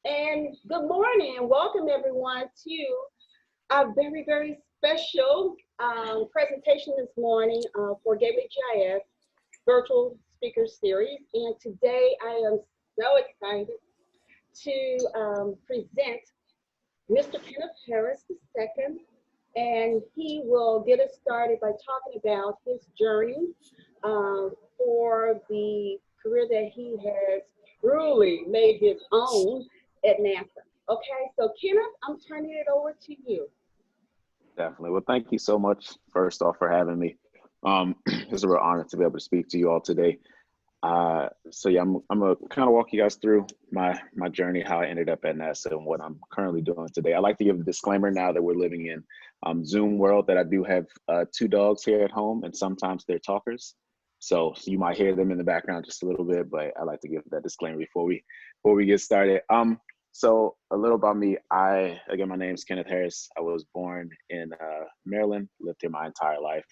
And good morning and welcome everyone to our very, very special presentation this morning for GatewayGIS Virtual Speaker Series. And today I am so excited to present Mr. Kenneth Harris II, and he will get us started by talking about his journey for the career that he has truly made his own at NASA. Okay, so Kenneth, I'm turning it over to you. Definitely. Well, thank you so much, first off, for having me. It's a real honor to be able to speak to you all today. So yeah, I'm gonna kind of walk you guys through my journey, how I ended up at NASA and what I'm currently doing today. I like to give a disclaimer now that we're living in Zoom world that I do have 2 dogs here at home, and sometimes they're talkers. So you might hear them in the background just a little bit, but I like to give that disclaimer before we get started. So a little about me. Again, my name is Kenneth Harris. I was born in Maryland, lived here my entire life.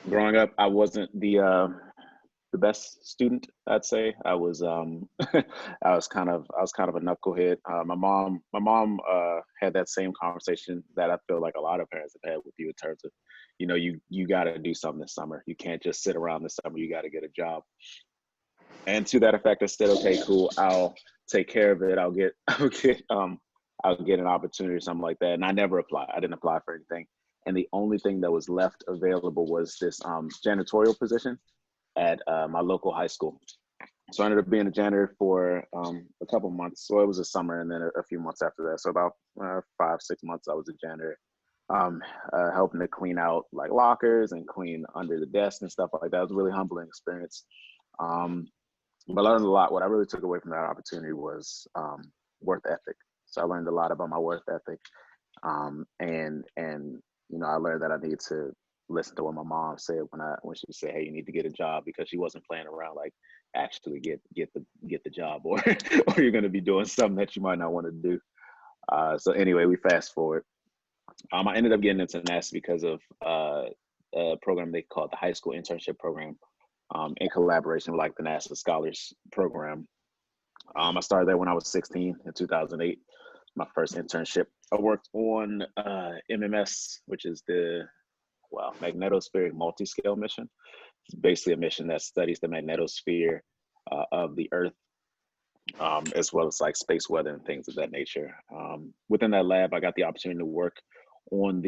Growing up, I wasn't the best student, I'd say. I was I was kind of a knucklehead. My mom had that same conversation that I feel like a lot of parents have had with you in terms of, you know, you got to do something this summer. You can't just sit around this summer. You got to get a job. And to that effect, I said, okay, cool. I'll take care of it. I'll get an opportunity or something like that. And I never applied. I didn't apply for anything. And the only thing that was left available was this janitorial position at my local high school. So I ended up being a janitor for a couple months. So it was a summer and then a few months after that. So about 5-6 months I was a janitor, helping to clean out like lockers and clean under the desk and stuff like that. It was a really humbling experience. But I learned a lot. What I really took away from that opportunity was work ethic. So I learned a lot about my work ethic. And you know, I learned that I need to listen to what my mom said when she said, "Hey, you need to get a job," because she wasn't playing around, like actually get the job, or or you're going to be doing something that you might not want to do. So anyway, we fast forward. I ended up getting into NASA because of a program they called the High School Internship Program, in collaboration with like the NASA Scholars Program. I started there when I was 16 in 2008. My first internship. I worked on MMS, which is the magnetospheric multi-scale mission. It's basically a mission that studies the magnetosphere of the Earth, as well as like space weather and things of that nature. Within that lab, I got the opportunity to work on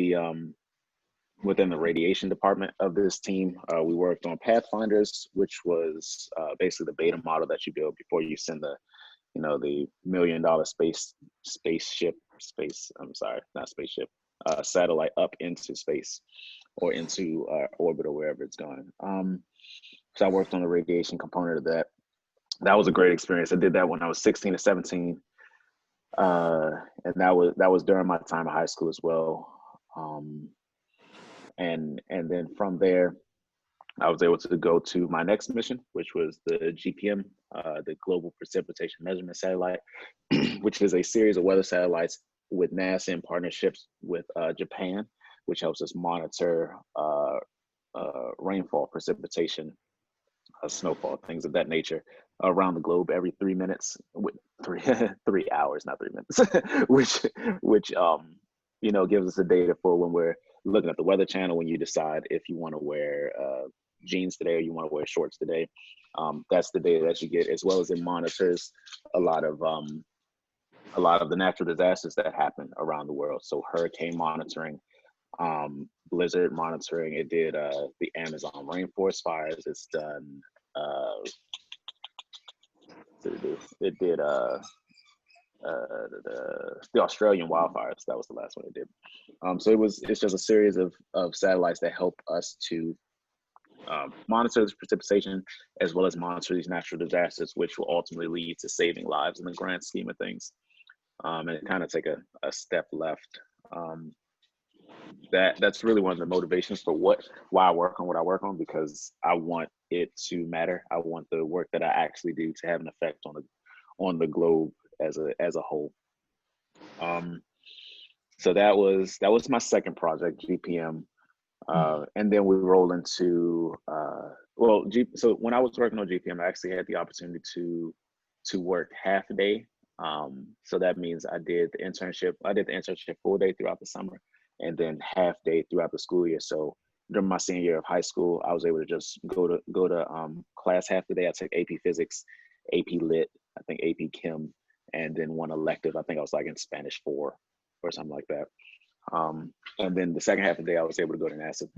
within the radiation department of this team. We worked on Pathfinders, which was basically the beta model that you build before you send the $1 million satellite up into space or into orbit or wherever it's going. So I worked on the radiation component of that. That was a great experience. I did that when I was 16 or 17. And that was during my time in high school as well. And then from there, I was able to go to my next mission, which was the GPM, the Global Precipitation Measurement Satellite, which is a series of weather satellites with NASA in partnerships with Japan, which helps us monitor rainfall, precipitation, snowfall, things of that nature around the globe every 3 minutes, with 3 hours, not 3 minutes, which gives us the data for when we're looking at the Weather Channel, when you decide if you want to wear jeans today or you want to wear shorts today. That's the data that you get, as well as it monitors a lot of the natural disasters that happen around the world. So hurricane monitoring, blizzard monitoring. It did the Amazon rainforest fires. It's done. It did the Australian wildfires. That was the last one it did. So it's just a series of satellites that help us to monitor this precipitation, as well as monitor these natural disasters, which will ultimately lead to saving lives in the grand scheme of things. And kind of take a step left. That's really one of the motivations for why I work on what I work on, because I want it to matter. I want the work that I actually do to have an effect on the globe as a whole. So that was my second project, GPM. And then we roll into so when I was working on GPM, I actually had the opportunity to to work half a day. So that means I did the internship. I did the internship full day throughout the summer, and then half day throughout the school year. So during my senior year of high school, I was able to just go to class half the day. I took AP Physics, AP Lit, I think AP Chem, and then one elective. I think I was like in Spanish 4 or something like that. And then the second half of the day, I was able to go to NASA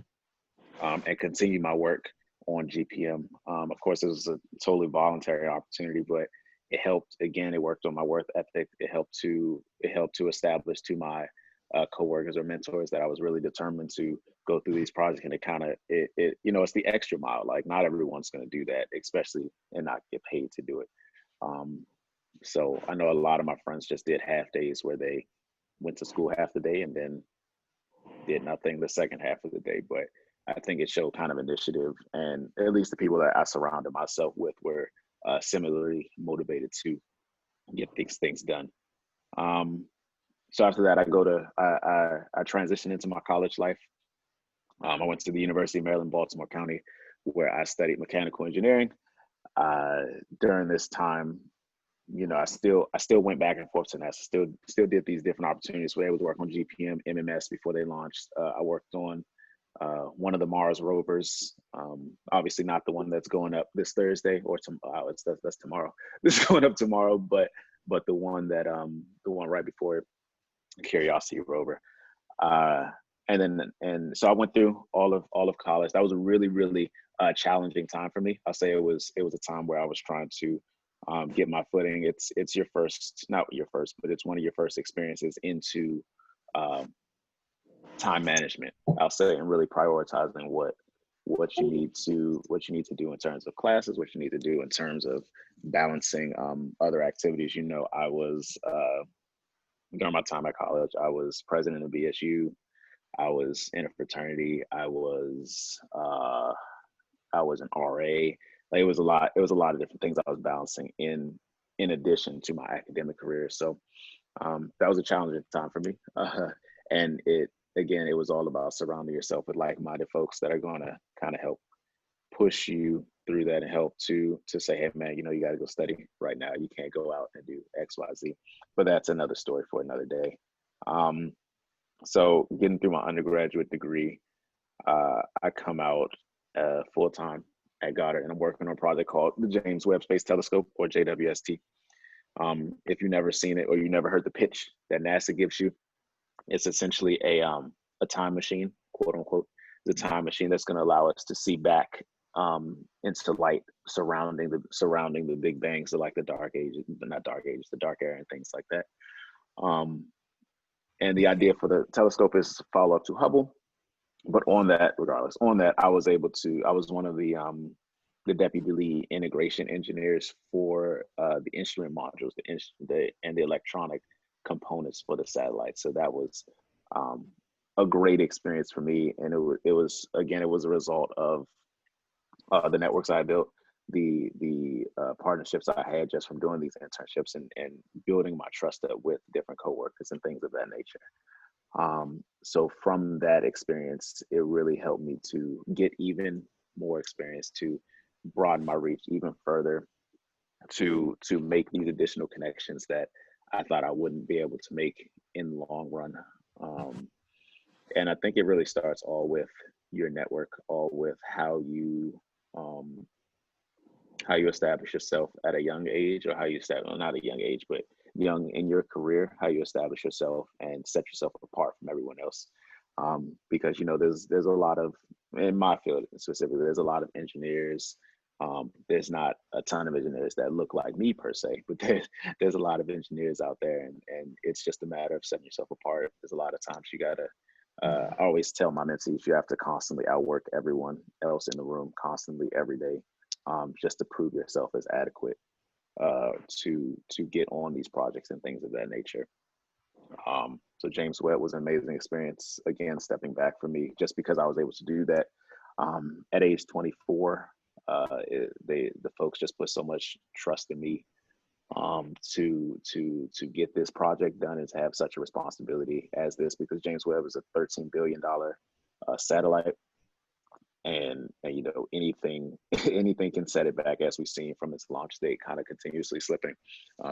and continue my work on GPM. Of course, it was a totally voluntary opportunity, but it helped. Again, it worked on my work ethic. It helped to establish to my coworkers or mentors that I was really determined to go through these projects. And it kind of it's the extra mile. Like, not everyone's going to do that, especially and not get paid to do it. So I know a lot of my friends just did half days where they went to school half the day and then did nothing the second half of the day. But I think it showed kind of initiative, and at least the people that I surrounded myself with were similarly motivated to get these things done. So after that, I transitioned into my college life. I went to the University of Maryland, Baltimore County, where I studied mechanical engineering. During this time, I still went back and forth to NASA. Still did these different opportunities. We were able to work on GPM, MMS before they launched. I worked on one of the Mars rovers. Obviously not the one that's going up this Thursday or that's tomorrow. This is going up tomorrow, but the one right before it, Curiosity rover. And so I went through all of college. That was a really, really challenging time for me. I'll say it was a time where I was trying to get my footing. It's your first, not your first, but it's one of your first experiences into time management, I'll say, and really prioritizing what you need to do in terms of classes, what you need to do in terms of balancing other activities. I was during my time at college, I was president of BSU. I was in a fraternity. I was an RA. Like, it was a lot of different things I was balancing in addition to my academic career. So that was a challenging time for me. And it was all about surrounding yourself with like-minded folks that are going to kind of help push you through that and help to say, hey man, you got to go study right now. You can't go out and do X, Y, Z. But that's another story for another day. So getting through my undergraduate degree, I come out full-time at Goddard, and I'm working on a project called the James Webb Space Telescope, or JWST. If you've never seen it or you never heard the pitch that NASA gives you, it's essentially a time machine, quote unquote. It's a time machine that's going to allow us to see back into light surrounding the Big Bang, so like the dark ages, but not dark ages, the dark era and things like that. And the idea for the telescope is to follow up to Hubble. But regardless, I was one of the deputy lead integration engineers for the instrument modules, the electronic components for the satellite. So that was a great experience for me, and it was a result of the networks I built, the partnerships I had just from doing these internships and building my trust up with different coworkers and things of that nature. So from that experience, it really helped me to get even more experience, to broaden my reach even further, to make these additional connections that I thought I wouldn't be able to make in the long run. And I think it really starts all with your network, all with how you establish yourself at a young age, or how you not a young age, but young in your career, how you establish yourself and set yourself apart from everyone else. Because there's a lot of, in my field specifically, there's a lot of engineers. There's not a ton of engineers that look like me per se, but there's a lot of engineers out there, and it's just a matter of setting yourself apart. There's a lot of times you gotta, I always tell my mentees, you have to constantly outwork everyone else in the room, constantly, every day, just to prove yourself as adequate to get on these projects and things of that nature. So James Webb was an amazing experience. Again, stepping back for me, just because I was able to do that at age 24. The folks just put so much trust in me to get this project done and to have such a responsibility as this, because James Webb is a $13 billion satellite. and you know, anything anything can set it back, as we've seen from its launch date kind of continuously slipping.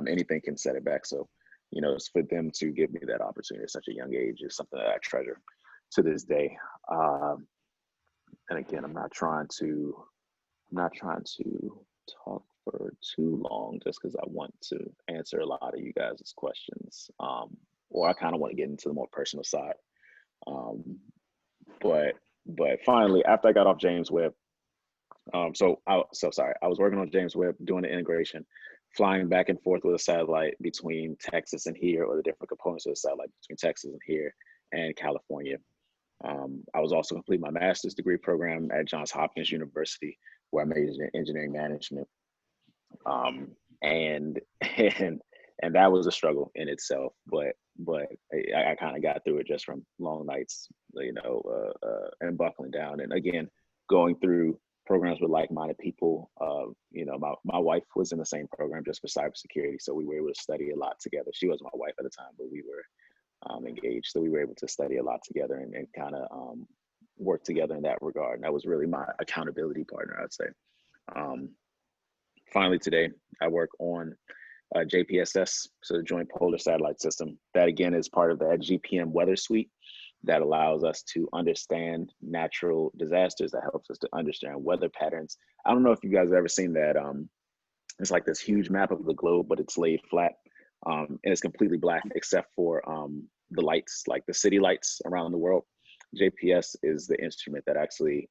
Anything can set it back. So, you know, it's for them to give me that opportunity at such a young age is something that I treasure to this day. And again, I'm not trying to talk for too long, just because I want to answer a lot of you guys' questions, or I kind of want to get into the more personal side. But finally, after I got off James Webb, so sorry, I was working on James Webb, doing the integration, flying back and forth with a satellite between Texas and here, or the different components of the satellite between Texas and here and California. I was also completing my master's degree program at Johns Hopkins University, where I majored in engineering management. And and that was a struggle in itself, but I kind of got through it just from long nights, you know, and buckling down, and again, going through programs with like-minded people. You know, my wife was in the same program just for cybersecurity, so we were able to study a lot together. She wasn't my wife at the time, but we were engaged, so we were able to study a lot together and kind of work together in that regard. And that was really my accountability partner, I'd say. Finally, today, I work on JPSS, so the Joint Polar Satellite System. That again is part of that GPM weather suite that allows us to understand natural disasters, that helps us to understand weather patterns. I don't know if you guys have ever seen that. It's like this huge map of the globe, but it's laid flat, and it's completely black except for the lights, like the city lights around the world. JPS is the instrument that actually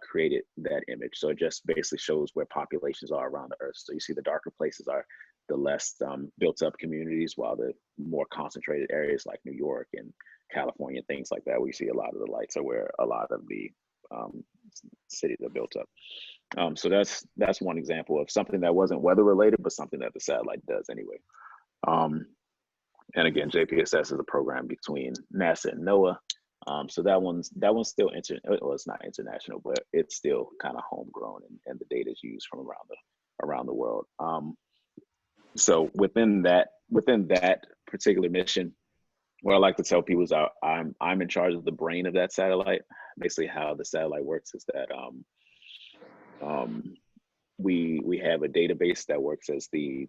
created that image. So it just basically shows where populations are around the earth. So you see the darker places are the less built up communities, while the more concentrated areas like New York and California, things like that, we see a lot of the lights are where a lot of the cities are built up. So that's one example of something that wasn't weather related, but something that the satellite does anyway. And again, JPSS is a program between NASA and NOAA. So that one's still well, it's not international, but it's still kind of homegrown, and the data is used from around the world. So within that particular mission, what I like to tell people is I'm in charge of the brain of that satellite. Basically, how the satellite works is that we have a database that works as the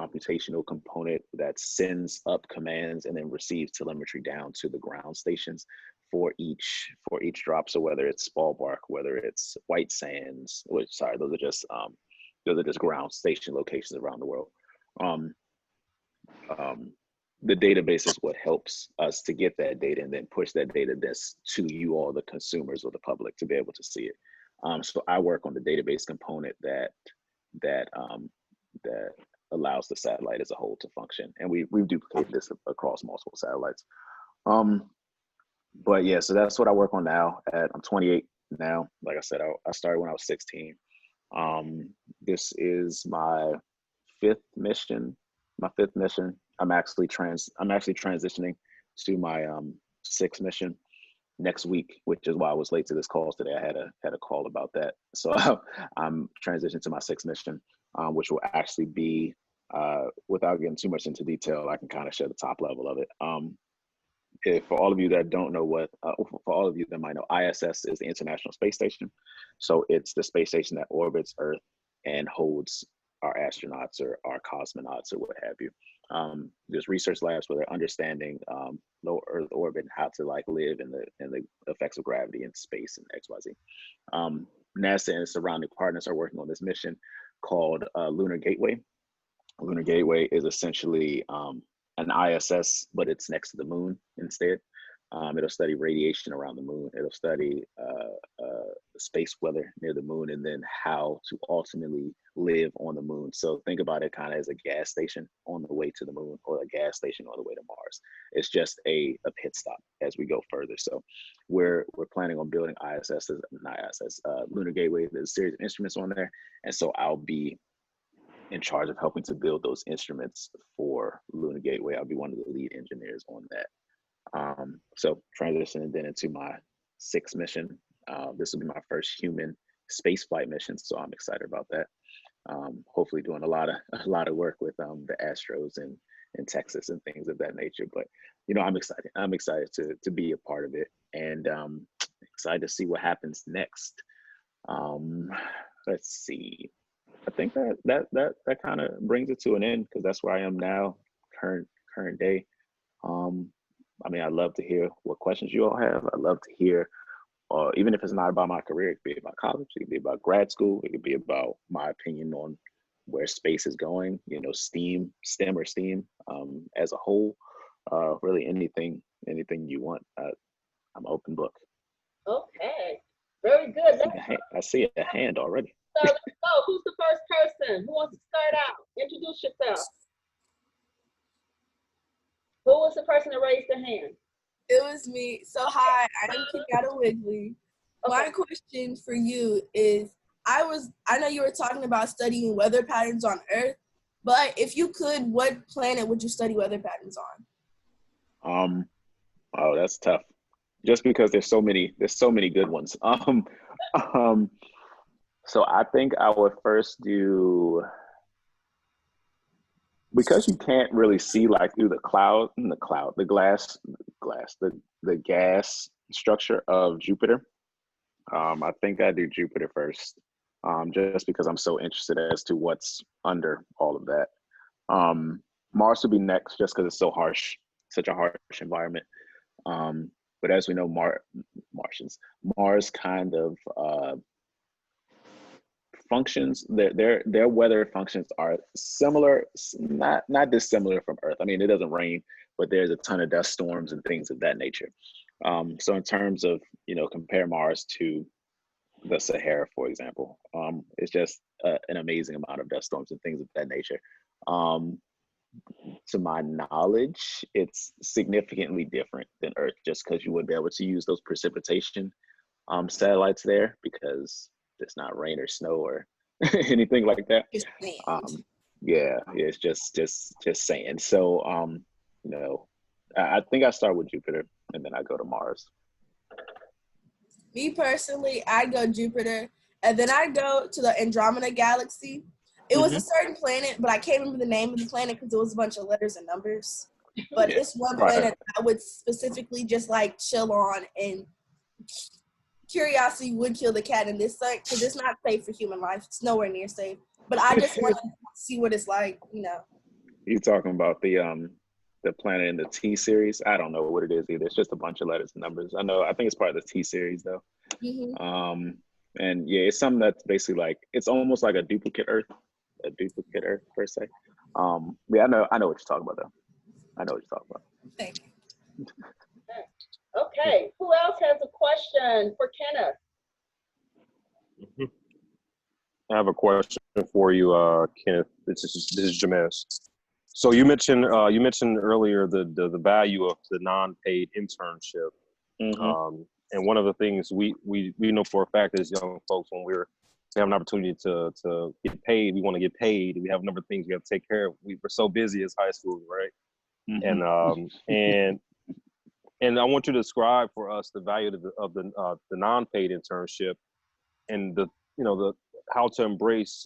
computational component that sends up commands and then receives telemetry down to the ground stations for each drop. So whether it's Spalbark, whether it's White Sands, those are just ground station locations around the world. The database is what helps us to get that data and then push that data to you all, the consumers or the public, to be able to see it. So I work on the database component that allows the satellite as a whole to function, and we've duplicated this across multiple satellites. But yeah, so that's what I work on now. I'm 28 now. Like I said, I started when I was 16. This is my fifth mission. I'm actually transitioning to my sixth mission next week, which is why I was late to this call today. I had a call about that. So I'm transitioning to my sixth mission, which will actually be, without getting too much into detail, I can kind of share the top level of it. For all of you that don't know for all of you that might know, ISS is the International Space Station. So it's the space station that orbits Earth and holds our astronauts or our cosmonauts or what have you. There's research labs where they're understanding low Earth orbit and how to live in the effects of gravity in space and XYZ. NASA and its surrounding partners are working on this mission called Lunar Gateway. Lunar Gateway is essentially an ISS, but it's next to the moon instead. It'll study radiation around the moon. It'll study space weather near the moon, and then how to ultimately live on the moon. So think about it kind of as a gas station on the way to the moon, or a gas station on the way to Mars. It's just a pit stop as we go further. So we're planning on building Lunar Gateway. There's a series of instruments on there, and so I'll be in charge of helping to build those instruments for Lunar Gateway. I'll be one of the lead engineers on that. So transitioning then into my sixth mission. This will be my first human spaceflight mission, so I'm excited about that. Hopefully doing a lot of work with the Astros in Texas and things of that nature. But you know, I'm excited. I'm excited to be a part of it, and excited to see what happens next. Let's see. I think that kind of brings it to an end, because that's where I am now, current day. I mean, I'd love to hear what questions you all have. I'd love to hear, even if it's not about my career, it could be about college, it could be about grad school, it could be about my opinion on where space is going, you know, STEM or STEAM as a whole. Really anything you want. I'm an open book. Okay, very good. I see a hand already. So let's go. Who's the first person? Who wants to start out? Introduce yourself. Who was the person that raised their hand? It was me. So hi, I'm Kenyatta Wigley. Okay. My question for you is, I know you were talking about studying weather patterns on Earth, but if you could, what planet would you study weather patterns on? Oh, that's tough. Just because there's so many good ones. So I think I would first do, because you can't really see like through the gas structure of Jupiter. I think I do Jupiter first, just because I'm so interested as to what's under all of that. Mars would be next, just because it's so harsh, such a harsh environment. But as we know, Mars kind of functions. Their weather functions are similar, not dissimilar from Earth. I mean, it doesn't rain, but there's a ton of dust storms and things of that nature. So in terms of, you know, compare Mars to the Sahara, for example, it's just an amazing amount of dust storms and things of that nature. To my knowledge, it's significantly different than Earth, just because you wouldn't be able to use those precipitation satellites there, because it's not rain or snow or anything like that. Yeah, it's just sand. So you know, I think I start with Jupiter and then I go to Mars. Me personally, I'd go Jupiter, and then I'd go to the Andromeda Galaxy. It was a certain planet, but I can't remember the name of the planet because it was a bunch of letters and numbers. But it's one planet I would specifically just like chill on, and curiosity would kill the cat in this site, because it's not safe for human life. It's nowhere near safe. But I just want to see what it's like, you know. You talking about the planet in the T series? I don't know what it is either. It's just a bunch of letters and numbers. I think it's part of the T series though. And yeah, it's something that's basically like, it's almost like a duplicate Earth per se. Yeah, I know what you're talking about though. I know what you're talking about. Thank you. Okay, who else has a question for Kenneth? I have a question for you, Kenneth. This is Jpss. So you mentioned earlier the value of the non-paid internship, and one of the things we know for a fact as young folks, when we have an opportunity to get paid, we want to get paid. We have a number of things we have to take care of. We're so busy as high school, right? And I want you to describe for us the value of the non-paid internship, and how to embrace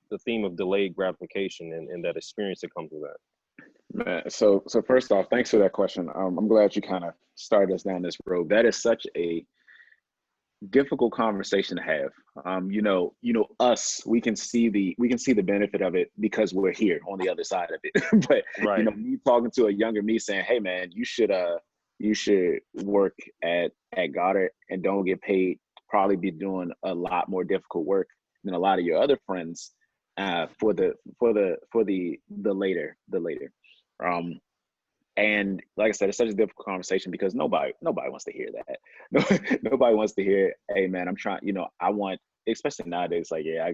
the theme of delayed gratification and that experience that comes with that. Man, so first off, thanks for that question. I'm glad you kind of started us down this road. That is such a difficult conversation to have. You know, us, we can see the benefit of it because we're here on the other side of it. But you know, me talking to a younger me saying, "Hey, man, you should work at Goddard and don't get paid. Probably be doing a lot more difficult work than a lot of your other friends for the later." And like I said, it's such a difficult conversation because nobody wants to hear that. Nobody wants to hear, "Hey, man, I'm trying. You know, I want," especially nowadays. Like, yeah,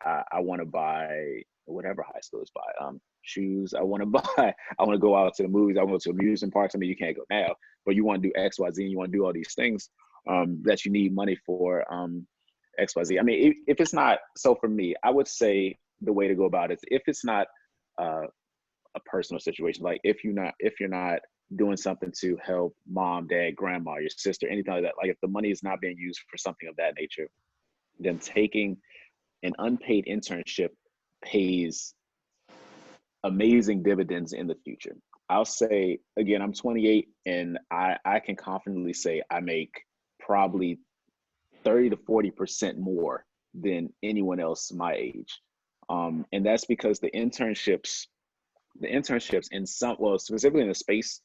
I want to buy whatever high schools buy. Shoes. I want to go out to the movies. I want to go to amusement parks. I mean, you can't go now, but you want to do X, Y, Z. And you want to do all these things that you need money for. X, Y, Z. I mean, if it's not, so for me, I would say the way to go about it is, if it's not a personal situation, like if you're not doing something to help mom, dad, grandma, your sister, anything like that, like if the money is not being used for something of that nature, then taking an unpaid internship pays amazing dividends in the future. I'll say again, I'm 28 and I can confidently say I make probably 30 to 40% more than anyone else my age. And that's because the internships in some, well, specifically in the space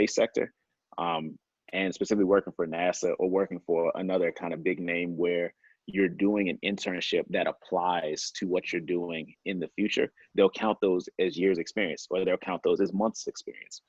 sector, and specifically working for NASA or working for another kind of big name where you're doing an internship that applies to what you're doing in the future, they'll count those as years experience, or they'll count those as months experience.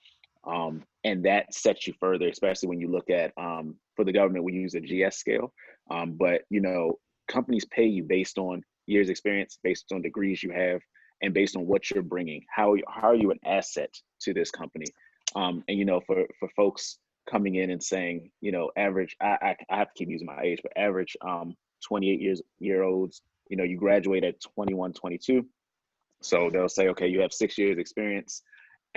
And that sets you further, especially when you look at, for the government, we use a GS scale, but you know, companies pay you based on years experience, based on degrees you have, and based on what you're bringing. How are you an asset to this company? And you know, for folks coming in and saying, you know, average, I have to keep using my age, but average 28-year-olds, you know, you graduate at 21, 22. So they'll say, okay, you have 6 years experience,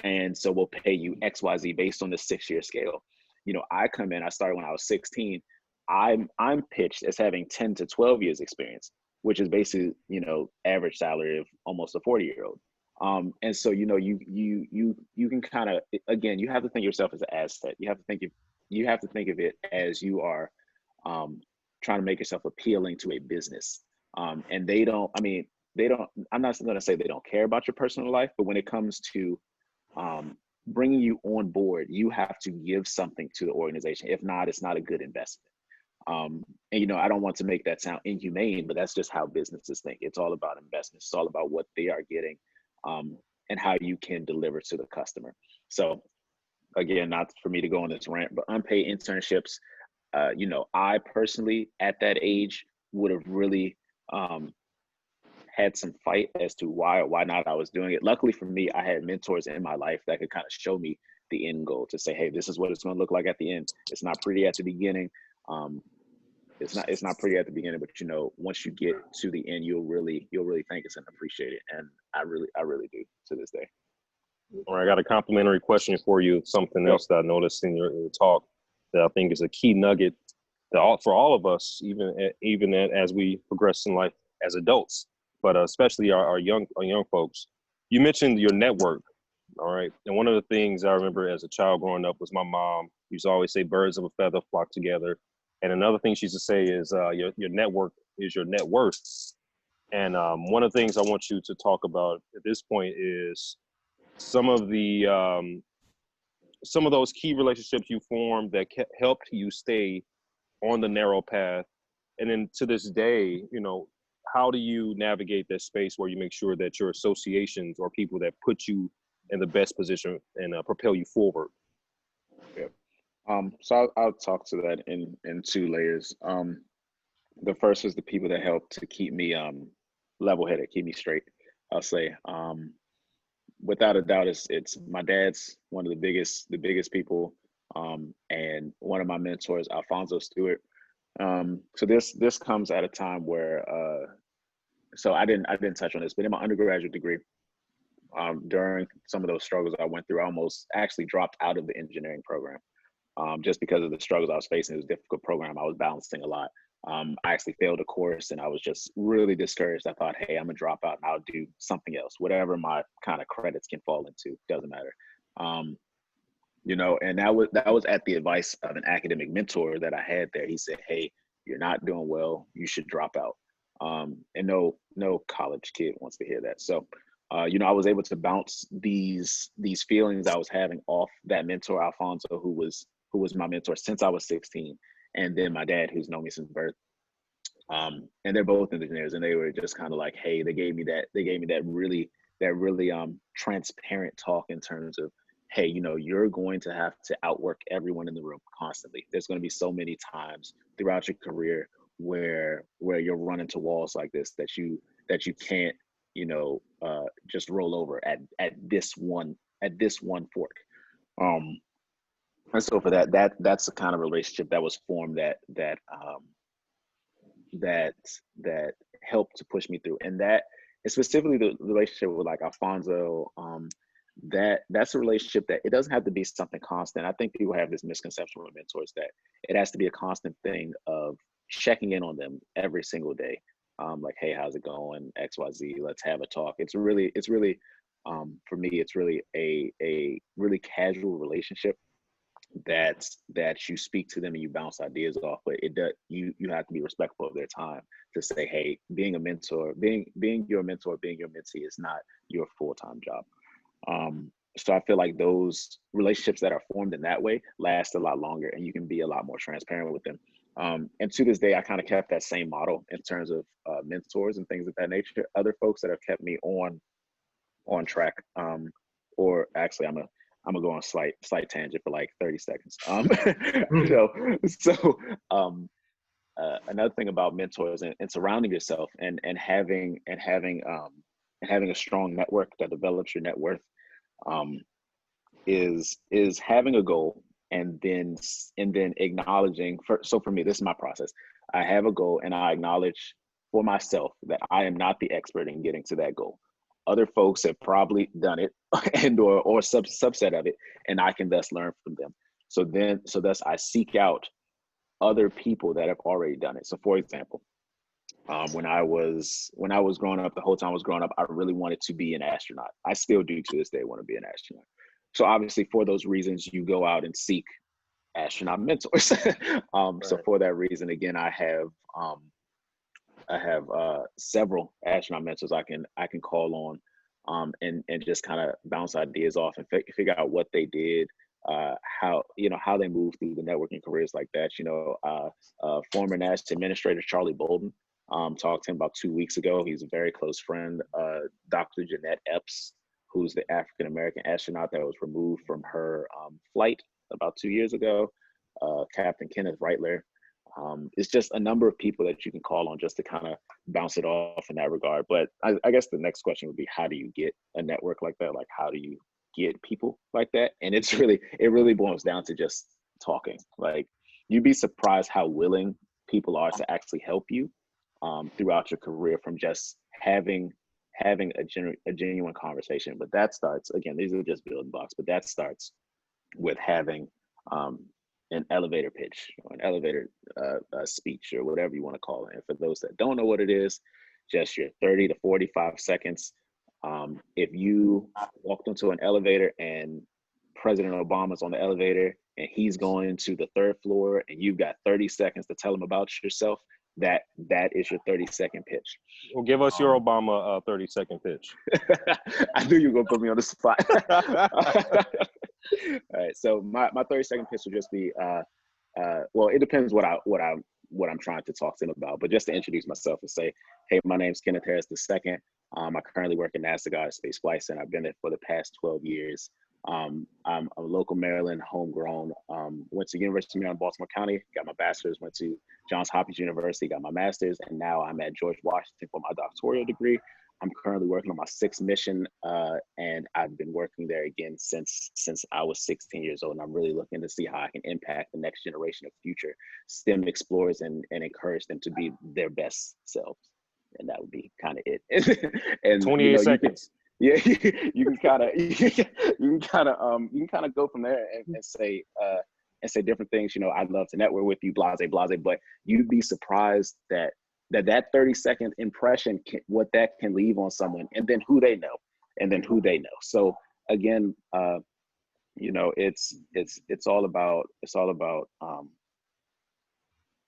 and so we'll pay you XYZ based on the 6-year scale. You know, I come in, I started when I was 16. I'm pitched as having 10 to 12 years experience, which is basically, you know, average salary of almost a 40-year-old. And so, you know, you can kind of, again, you have to think of yourself as an asset. You have to think of it as you are trying to make yourself appealing to a business. And they don't, I'm not going to say they don't care about your personal life, but when it comes to bringing you on board, you have to give something to the organization. If not, it's not a good investment. And, you know, I don't want to make that sound inhumane, but that's just how businesses think. It's all about investments. It's all about what they are getting, and how you can deliver to the customer. So again, not for me to go on this rant, but unpaid internships, you know, I personally at that age would have really had some fight as to why or why not I was doing it. Luckily for me, I had mentors in my life that could kind of show me the end goal, to say, hey, this is what it's going to look like at the end. It's not pretty at the beginning. It's not pretty at the beginning, but you know, once you get to the end, you'll really thank us and appreciate it. And I really do to this day. All right, I got a complimentary question for you. Something else that I noticed in your talk that I think is a key nugget that for all of us, even as we progress in life as adults, but especially our young folks. You mentioned your network, all right? And one of the things I remember as a child growing up was my mom used to always say, birds of a feather flock together. And another thing she used to say is your network is your net worth. And one of the things I want you to talk about at this point is some of those key relationships you formed that helped you stay on the narrow path. And then to this day, you know, how do you navigate that space where you make sure that your associations or people that put you in the best position and propel you forward? Yeah. So I'll talk to that in 2 layers. The first is the people that help to keep me level-headed, keep me straight. I'll say, without a doubt, it's my dad's one of the biggest people, and one of my mentors, Alfonso Stewart. So this comes at a time where so I didn't touch on this, but in my undergraduate degree, during some of those struggles I went through, I almost actually dropped out of the engineering program, just because of the struggles I was facing. It was a difficult program. I was balancing a lot. I actually failed a course and I was just really discouraged. I thought, hey, I'm gonna drop out and I'll do something else, whatever my kind of credits can fall into, doesn't matter. You know, and that was at the advice of an academic mentor that I had there. He said, hey, you're not doing well, you should drop out. And no college kid wants to hear that. So, you know, I was able to bounce these feelings I was having off that mentor, Alfonso, who was my mentor since I was 16. And then my dad, who's known me since birth. And they're both engineers, and they were just kind of like, hey, they gave me that really transparent talk in terms of, hey, you know, you're going to have to outwork everyone in the room constantly. There's going to be so many times throughout your career where you'll run into walls like this that you can't, you know, just roll over at this one fork. And so for that's the kind of relationship that was formed that helped to push me through. And that, and specifically the relationship with like Alfonso, that's a relationship that it doesn't have to be something constant. I think people have this misconception with mentors that it has to be a constant thing of checking in on them every single day. Like, hey, how's it going? XYZ, let's have a talk. It's really for me, it's really a really casual relationship. that you speak to them and you bounce ideas off, but it does, you have to be respectful of their time to say, hey, being a mentor, being your mentor, being your mentee is not your full-time job. So I feel like those relationships that are formed in that way last a lot longer, and you can be a lot more transparent with them. And to this day, I kind of kept that same model in terms of mentors and things of that nature. Other folks that have kept me on track, or actually, I'm gonna go on a slight tangent for like 30 seconds. Another thing about mentors and surrounding yourself and having a strong network that develops your net worth, is having a goal and then acknowledging. So for me, this is my process. I have a goal and I acknowledge for myself that I am not the expert in getting to that goal. Other folks have probably done it and or subset of it, and I can thus learn from them. So thus I seek out other people that have already done it. So for example, when I was growing up, the whole time I was growing up, I really wanted to be an astronaut. I still do to this day want to be an astronaut. So obviously for those reasons, you go out and seek astronaut mentors. Right. So for that reason, again, I have several astronaut mentors I can call on, and just kind of bounce ideas off and figure out what they did, how they moved through the networking careers like that. Former NASA Administrator Charlie Bolden, talked to him about 2 weeks ago. He's a very close friend. Dr. Jpss, who's the African American astronaut that was removed from her flight about 2 years ago. Captain Kenneth Harris II. It's just a number of people that you can call on just to kind of bounce it off in that regard. But I guess the next question would be, how do you get a network like that? Like, how do you get people like that? And it really boils down to just talking. Like, you'd be surprised how willing people are to actually help you throughout your career from just having a genuine conversation. But that starts, again, these are just building blocks, but that starts with having an elevator pitch or an elevator speech or whatever you want to call it. And for those that don't know what it is, just your 30 to 45 seconds. If you walked into an elevator and President Obama's on the elevator and he's going to the 3rd floor and you've got 30 seconds to tell him about yourself, that is your 30-second pitch. Well, give us your Obama 30-second pitch. I knew you were gonna put me on the spot. All right, so my 30-second pitch would just be, well, it depends what I'm trying to talk to him about, but just to introduce myself and say, hey, my name's Kenneth Harris II. I currently work at NASA Goddard Space Flight Center. I've been there for the past 12 years. I'm a local Maryland, homegrown. Went to University of Maryland, Baltimore County, got my bachelor's, went to Johns Hopkins University, got my master's, and now I'm at George Washington for my doctoral degree. I'm currently working on my 6th mission, and I've been working there again since I was 16 years old. And I'm really looking to see how I can impact the next generation of future STEM explorers and encourage them to be their best selves. And that would be kind of it. And 28 seconds. You can kind of go from there and say different things. I'd love to network with you, blase, but you'd be surprised that 30-second impression what that can leave on someone, and then who they know. So again, it's all about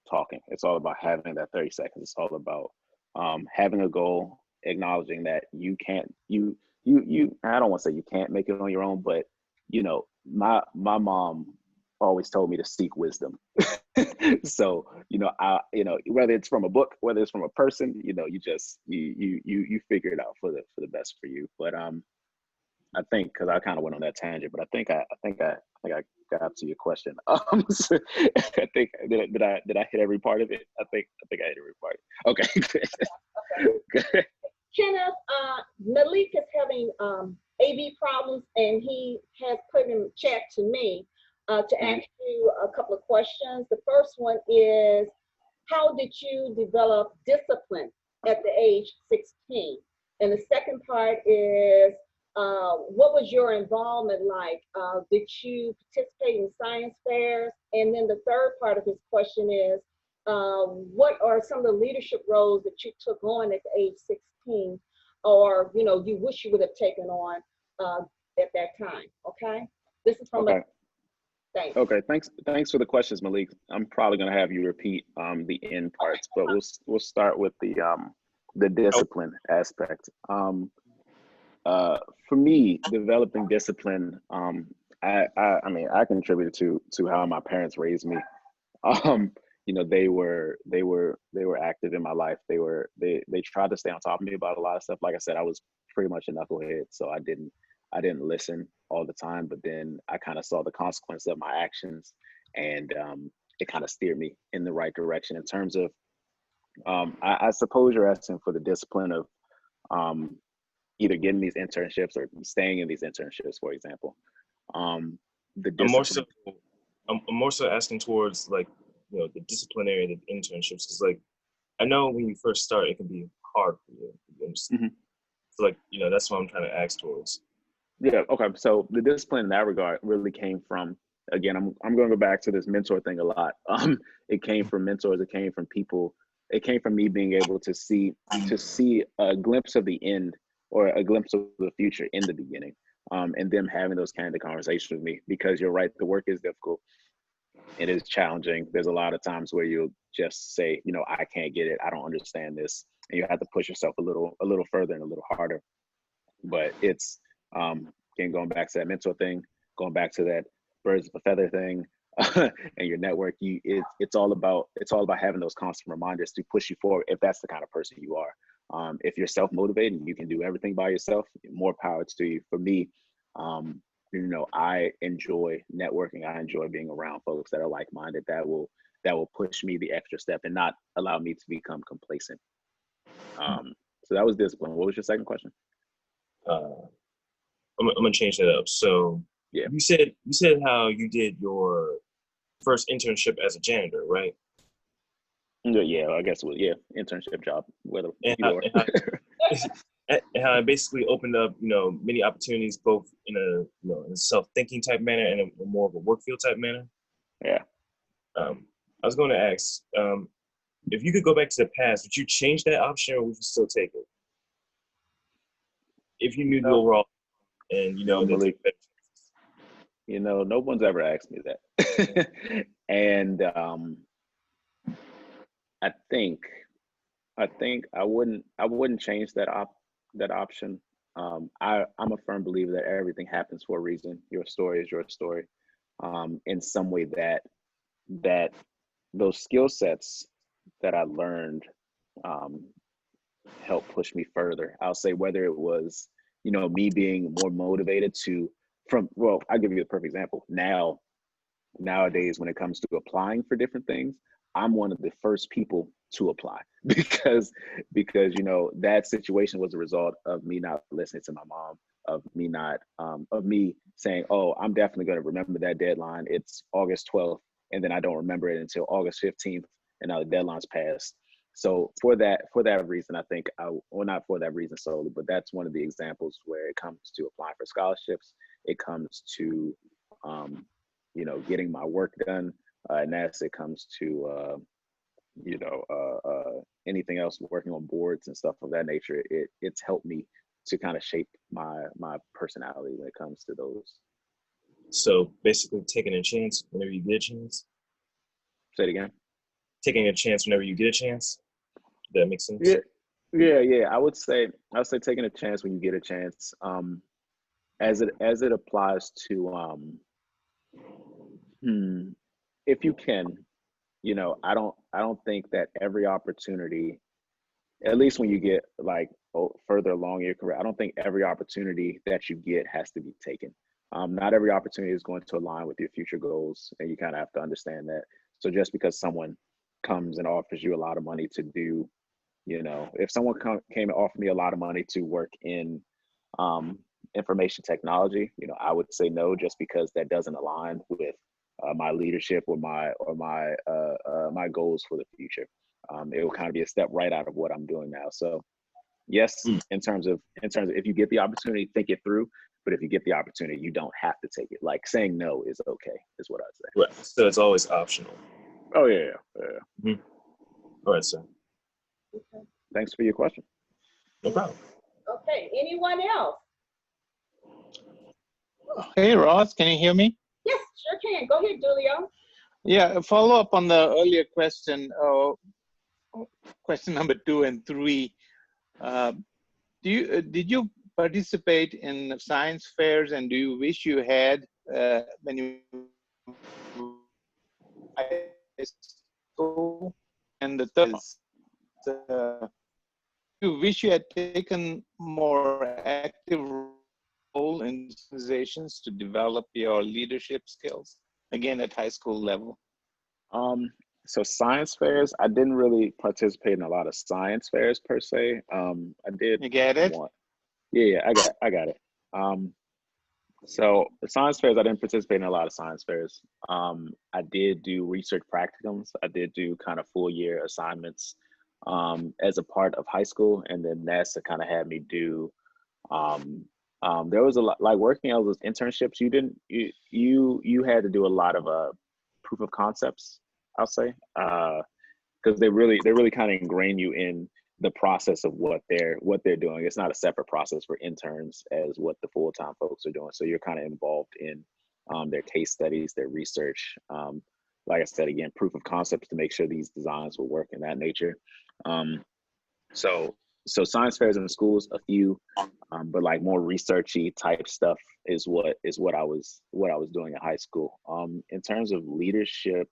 talking. It's all about having that 30 seconds. It's all about having a goal, acknowledging that you can't, I don't want to say you can't make it on your own, but my mom always told me to seek wisdom. So, whether it's from a book, whether it's from a person, you figure it out for the best for you. But I think, because I kind of went on that tangent, but I think I got to your question. So I think did I hit every part of it? I think I hit every part. Okay. Good. Kenneth, Malik is having AV problems, and he has put in chat to me to ask you a couple of questions. The first one is, how did you develop discipline at the age 16? And the second part is, what was your involvement like? Did you participate in science fairs? And then the third part of his question is, what are some of the leadership roles that you took on at the age 16, or you wish you would have taken on at that time? Okay, this is from Thanks. Okay, thanks for the questions, Malik. I'm probably gonna have you repeat the end parts, but we'll start with the discipline aspect. For me, developing discipline, I mean, I contributed to how my parents raised me. You know, they were active in my life. They tried to stay on top of me about a lot of stuff. Like I said, I was pretty much a knucklehead, so I didn't listen all the time. But then I kind of saw the consequence of my actions, and it kind of steered me in the right direction in terms of. I suppose you're asking for the discipline of either getting these internships or staying in these internships, for example. The discipline. I'm more so asking towards like, you know, the disciplinary of the internships, because like I know when you first start it can be hard for you. Mm-hmm. So like, you know, that's what I'm trying to ask towards. Yeah. Okay. So the discipline in that regard really came from, again, I'm going to go back to this mentor thing a lot. It came from mentors. It came from people. It came from me being able to see a glimpse of the end or a glimpse of the future in the beginning, and them having those candid conversations with me. Because you're right, the work is difficult. It is challenging. There's a lot of times where you'll just say, you know, I can't get it. I don't understand this, and you have to push yourself a little further and a little harder. But it's again, going back to that mentor thing, going back to that birds of a feather thing, and your network. It's all about having those constant reminders to push you forward if that's the kind of person you are. If you're self-motivated and you can do everything by yourself, more power to you. For me, you know, I enjoy networking. I enjoy being around folks that are like-minded, that will push me the extra step and not allow me to become complacent. So that was discipline. What was your second question? I'm gonna change that up. So yeah, you said how you did your first internship as a janitor, right? Yeah, I guess internship job, whether and how it basically opened up, you know, many opportunities, both in a self-thinking type manner and a more of a work field type manner. Yeah. I was going to ask, if you could go back to the past, would you change that option or would you still take it? If you knew the overall, and you know, you know, no one's ever asked me that. And I think I wouldn't change that option. I'm a firm believer that everything happens for a reason. Your story is your story. In some way that those skill sets that I learned help push me further. I'll say whether it was, you know, me being more motivated I'll give you a perfect example. Nowadays, when it comes to applying for different things, I'm one of the first people to apply because you know, that situation was a result of me not listening to my mom, of me saying, oh, I'm definitely going to remember that deadline. It's August 12th, and then I don't remember it until August 15th, and now the deadline's passed. So for that reason, I think not for that reason solely, but that's one of the examples where it comes to applying for scholarships. It comes to, you know, getting my work done, and as it comes to, you know, anything else, working on boards and stuff of that nature. It's helped me to kind of shape my personality when it comes to those. So basically, taking a chance whenever you get a chance. Say it again. Taking a chance whenever you get a chance. Does that make sense? Yeah. I would say taking a chance when you get a chance. As it applies to if you can, you know, I don't think that every opportunity, at least when you get like further along in your career, I don't think every opportunity that you get has to be taken. Not every opportunity is going to align with your future goals, and you kind of have to understand that. So just because someone comes and offers you a lot of money to do, you know, if someone came and offered me a lot of money to work in information technology, you know, I would say no, just because that doesn't align with my leadership or my goals for the future. It will kind of be a step right out of what I'm doing now. So yes, in terms of if you get the opportunity, think it through. But if you get the opportunity, you don't have to take it. Like saying no is okay, is what I'd say. Right. So it's always optional. Oh yeah. Mm-hmm. All right, sir. Okay. Thanks for your question. No problem. Okay. Anyone else? Hey, Ross, can you hear me? Yes, Sure can. Go ahead, Julio. Yeah, a follow up on the earlier question, question number 2 and 3. Did you participate in science fairs, and do you wish you had when you high school? And the third is, you wish you had taken more active role in organizations to develop your leadership skills, again at high school level? So science fairs, I didn't really participate in a lot of science fairs per se. I did. You get it? Yeah, I got it. So the science fairs, I didn't participate in a lot of science fairs. I did do research practicums. I did do kind of full year assignments as a part of high school, and then NASA kind of had me do. There was a lot, like working on those internships. You had to do a lot of proof of concepts, I'll say, because they really kind of ingrain you in the process of what they're doing. It's not a separate process for interns as what the full-time folks are doing. So you're kind of involved in their case studies, their research. Like I said, again, proof of concepts to make sure these designs will work in that nature. So science fairs in the schools, a few, but like more researchy type stuff is what I was doing in high school. In terms of leadership,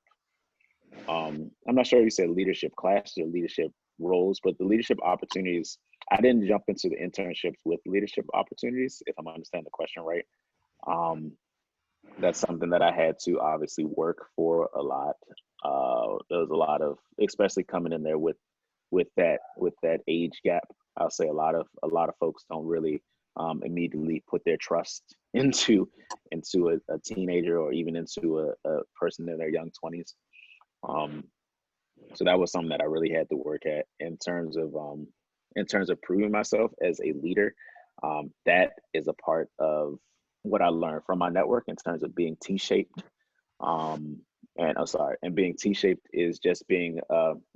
I'm not sure if you said leadership classes or leadership roles, but the leadership opportunities, I didn't jump into the internships with leadership opportunities, if I'm understanding the question right. That's something that I had to obviously work for a lot. There was a lot of, especially coming in there with that age gap. I'll say a lot of folks don't really immediately put their trust into a teenager or even into a person in their young 20s. So that was something that I really had to work at in terms of proving myself as a leader. That is a part of what I learned from my network in terms of being T-shaped. And being T-shaped is just being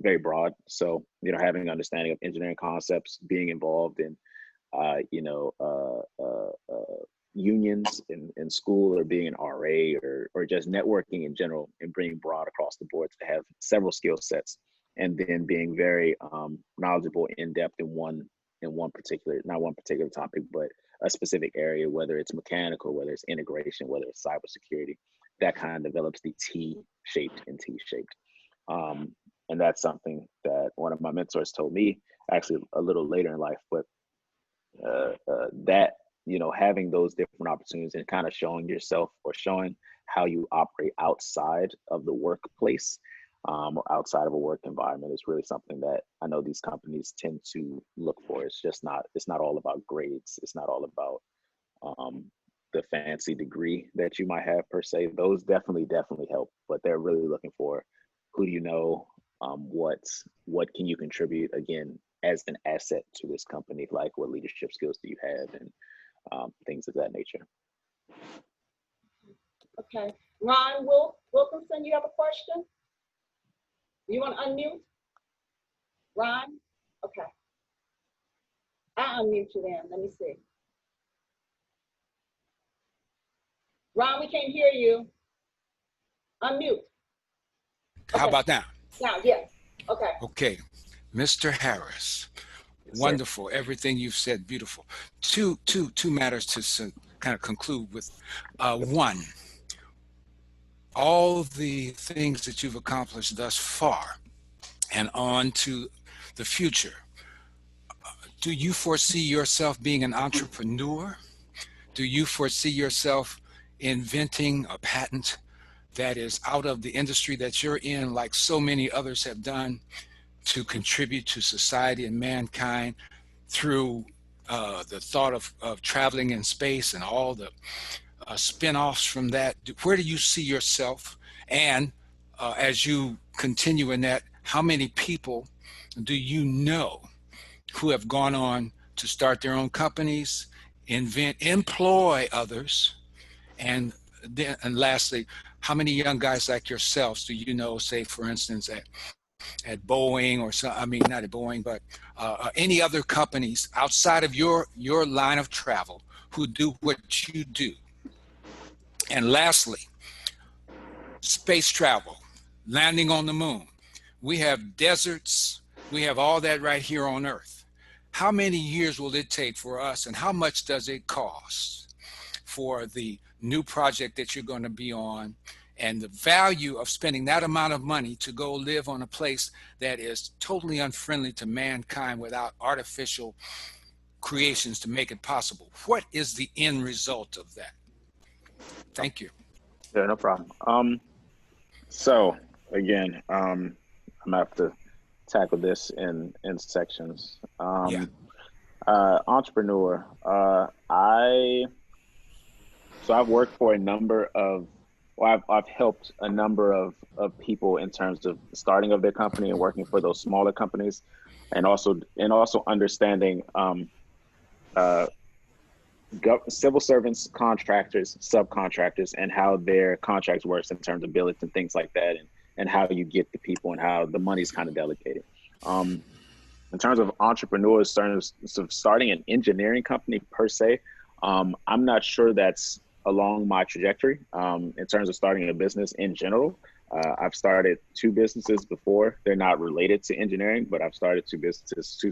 very broad. So, having understanding of engineering concepts, being involved in, unions in school, or being an RA, or just networking in general, and being broad across the board to have several skill sets, and then being very knowledgeable, in depth in not one particular topic, but a specific area, whether it's mechanical, whether it's integration, whether it's cybersecurity. That kind of develops the T-shaped and T-shaped. And that's something that one of my mentors told me, actually a little later in life, but that, having those different opportunities and kind of showing yourself, or showing how you operate outside of the workplace, or outside of a work environment, is really something that I know these companies tend to look for. It's not all about grades. It's not all about the fancy degree that you might have per se. Those definitely help, but they're really looking for, who do you know, what can you contribute, again, as an asset to this company, like what leadership skills do you have, and things of that nature. Okay, Ron Wilkinson, you have a question? You want to unmute? Ron? Okay. I'll unmute you then. Let me see. Ron, we can't hear you. Unmute. Okay. How about now? Now, yes. Okay. Okay. Mr. Harris, Yes, wonderful. Sir. Everything you've said, beautiful. Two matters to kind of conclude with. One, all the things that you've accomplished thus far and on to the future. Do you foresee yourself being an entrepreneur? Do you foresee yourself inventing a patent that is out of the industry that you're in, like so many others have done, to contribute to society and mankind through the thought of traveling in space and all the spin-offs from that? Where do you see yourself? And as you continue in that, how many people do you know who have gone on to start their own companies, employ others, and lastly, how many young guys like yourselves do you know, say for instance at Boeing, or not at Boeing, but any other companies outside of your line of travel who do what you do? And lastly, space travel, landing on the moon. We have deserts. We have all that right here on Earth. How many years will it take for us, and how much does it cost for the new project that you're going to be on, and the value of spending that amount of money to go live on a place that is totally unfriendly to mankind without artificial creations to make it possible? What is the end result of that? Thank you. Yeah, no problem. So again, I'm gonna have to tackle this in sections. Yeah. Entrepreneur. I've worked for a number of, well, I've helped a number of people in terms of starting of their company and working for those smaller companies, and also understanding civil servants, contractors, subcontractors, and how their contracts works in terms of billets and things like that, and how you get the people and how the money's kind of delegated. In terms of entrepreneurs starting an engineering company per se, I'm not sure that's along my trajectory in terms of starting a business in general. I've started 2 businesses before. They're not related to engineering, but I've started 2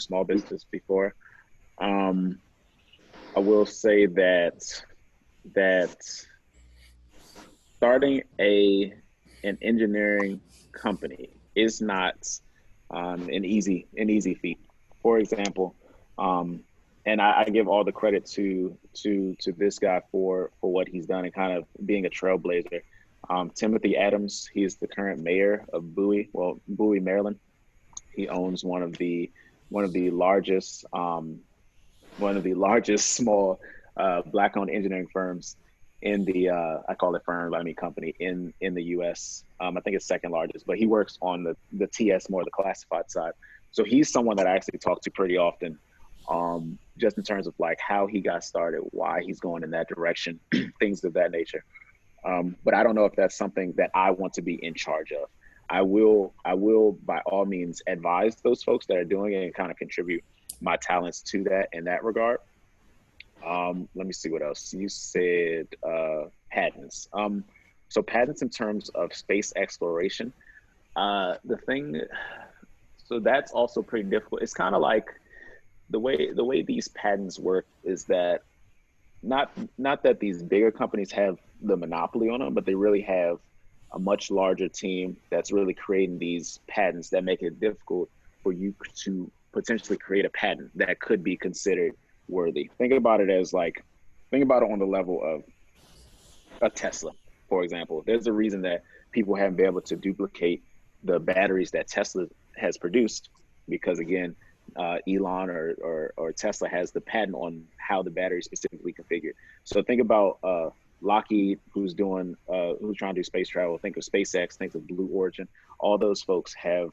small businesses before. I will say that starting an engineering company is not an easy feat. For example, and I give all the credit to this guy for what he's done and kind of being a trailblazer. Timothy Adams, he's the current mayor of Bowie, Maryland. He owns one of the largest small Black-owned engineering firms in the I call it firm, but I mean company in the U.S. I think it's second largest, but he works on the TS, more the classified side. So he's someone that I actually talk to pretty often, just in terms of like how he got started, why he's going in that direction, things of that nature. But I don't know if that's something that I want to be in charge of. I will by all means advise those folks that are doing it and kind of contribute my talents to that in that regard. Let me see what else. You said patents. So patents in terms of space exploration. So that's also pretty difficult. It's kind of like the way these patents work is that not that these bigger companies have the monopoly on them, but they really have a much larger team that's really creating these patents that make it difficult for you to potentially create a patent that could be considered worthy. Think about it on the level of a Tesla, for example. There's a reason that people haven't been able to duplicate the batteries that Tesla has produced, because again, Elon or Tesla has the patent on how the battery is specifically configured. So think about Lockheed, who's trying to do space travel. Think of SpaceX, think of Blue Origin. All those folks have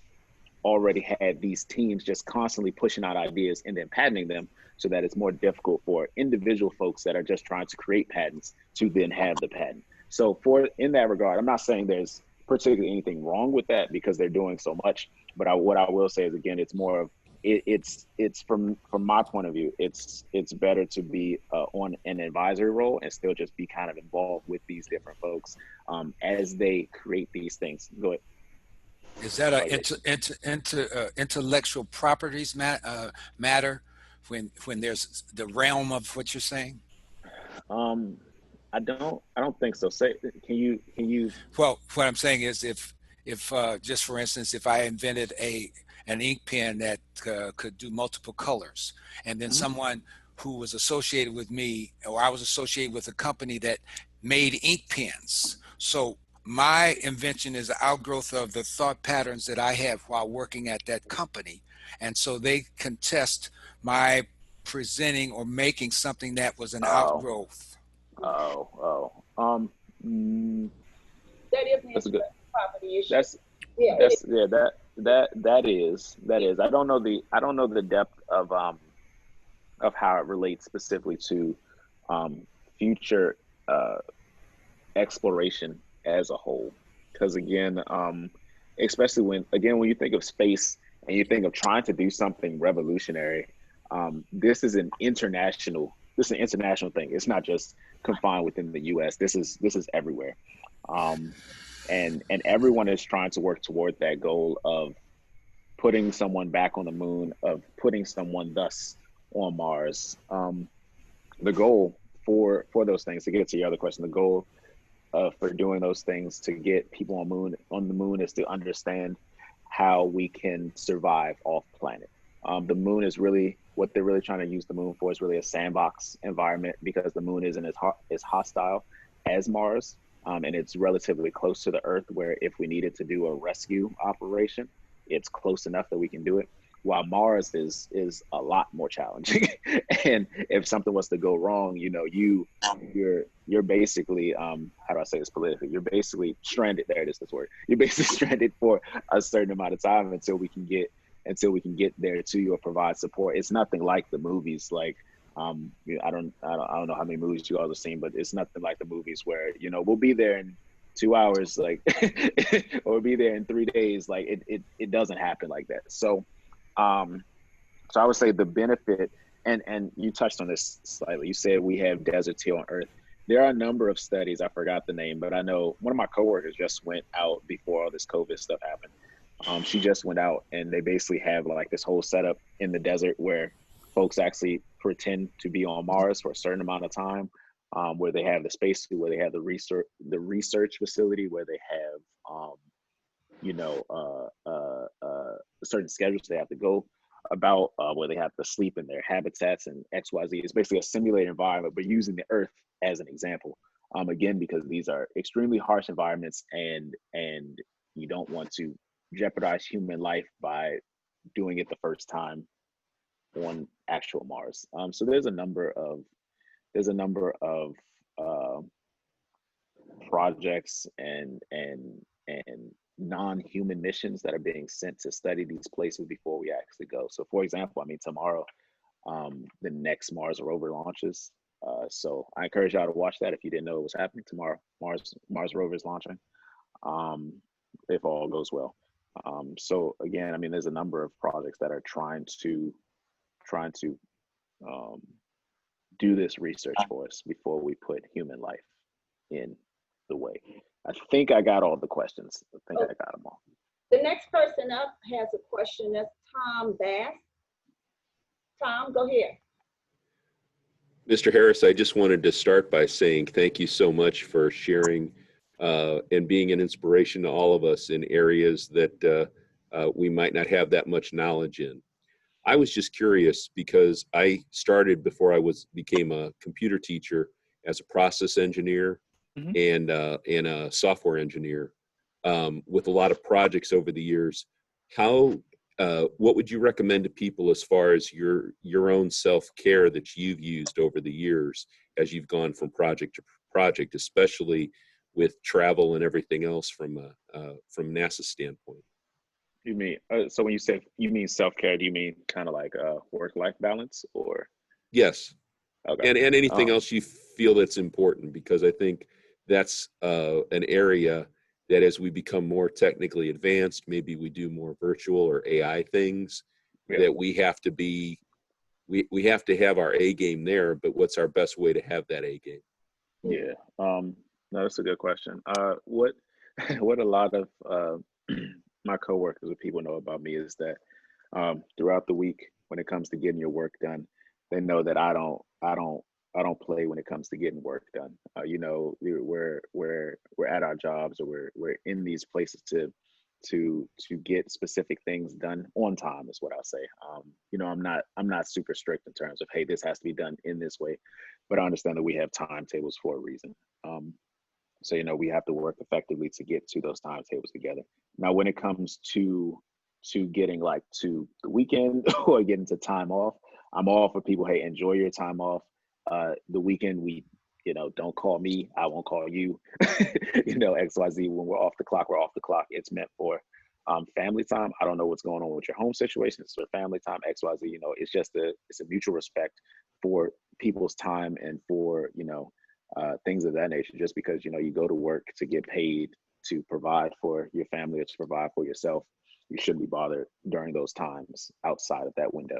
already had these teams just constantly pushing out ideas and then patenting them, so that it's more difficult for individual folks that are just trying to create patents to then have the patent. So in that regard, I'm not saying there's particularly anything wrong with that because they're doing so much, but what I will say is, again, it's more of it's from my point of view, it's better to be on an advisory role and still just be kind of involved with these different folks as they create these things. Go ahead. Is that intellectual properties matter when there's the realm of what you're saying? I don't think so. Can you? Well, what I'm saying is, if just for instance, if I invented an ink pen that could do multiple colors, and then someone who was associated with me, or I was associated with a company that made ink pens, so my invention is an outgrowth of the thought patterns that I have while working at that company, and so they contest my presenting or making something that was an outgrowth. That is that's a good property issue. That is. I don't know the depth of how it relates specifically to future exploration as a whole, because again, especially when you think of space and you think of trying to do something revolutionary, this is an international thing. It's not just confined within the U.S. This is everywhere. and everyone is trying to work toward that goal of putting someone back on the moon, of putting someone thus on Mars. The goal for those things, to get to your other question, the goal for doing those things to get people on the moon is to understand how we can survive off planet. The moon is really, what they're really trying to use the moon for is really a sandbox environment, because the moon isn't as hostile as Mars, and it's relatively close to the Earth, where if we needed to do a rescue operation, it's close enough that we can do it. While Mars is a lot more challenging, and if something was to go wrong, you know, you're basically how do I say this politically? You're basically stranded. There it is. This word. You're basically stranded for a certain amount of time until we can get there to you or provide support. It's nothing like the movies. Like I don't know how many movies you all have seen, but it's nothing like the movies where, you know, we'll be there in 2 hours, like, or we'll be there in 3 days. Like it doesn't happen like that. So I would say the benefit, and you touched on this slightly. You said we have deserts here on Earth. There are a number of studies, I forgot the name, but I know one of my coworkers just went out before all this COVID stuff happened. She just went out, and they basically have like this whole setup in the desert where folks actually pretend to be on Mars for a certain amount of time, where they have the spacesuit, where they have the research facility, where they have certain schedules they have to go about, where they have to sleep in their habitats and XYZ. It's basically a simulated environment, but using the Earth as an example. Again, because these are extremely harsh environments, and you don't want to jeopardize human life by doing it the first time on actual Mars. So there's a number of projects and non-human missions that are being sent to study these places before we actually go. So for example, I mean, tomorrow, the next Mars rover launches. So I encourage y'all to watch that if you didn't know it was happening tomorrow. Mars rover is launching, if all goes well. So again, I mean, there's a number of projects that are trying to do this research for us before we put human life in the way. I think I got all the questions. I think I got them all. The next person up has a question. That's Tom Bass. Tom, go ahead. Mr. Harris, I just wanted to start by saying thank you so much for sharing and being an inspiration to all of us in areas that we might not have that much knowledge in. I was just curious because I started before I became a computer teacher as a process engineer and a software engineer with a lot of projects over the years. What would you recommend to people as far as your own self-care that you've used over the years as you've gone from project to project, especially with travel and everything else from NASA's standpoint? You mean, so when you mean self-care, do you mean kind of like work-life balance, or? Yes. Okay. And anything else you feel that's important, because I think that's an area that as we become more technically advanced, maybe we do more virtual or AI things, that we have to be, we have to have our A game there, but what's our best way to have that A game? Yeah, no, that's a good question. What a lot of my coworkers or people know about me is that throughout the week, when it comes to getting your work done, they know that I don't play when it comes to getting work done. You know, we're at our jobs, or we're in these places to get specific things done on time, is what I'll say. You know, I'm not super strict in terms of, hey, this has to be done in this way, but I understand that we have timetables for a reason. So, you know, we have to work effectively to get to those timetables together. Now, when it comes to getting like to the weekend or getting to time off, I'm all for people, hey, enjoy your time off. The weekend, don't call me, I won't call you. You know, XYZ, when we're off the clock, we're off the clock. It's meant for family time. I don't know what's going on with your home situation. It's for family time, XYZ. You know, it's a mutual respect for people's time and for, things of that nature. Just because, you go to work to get paid to provide for your family or to provide for yourself, you shouldn't be bothered during those times outside of that window.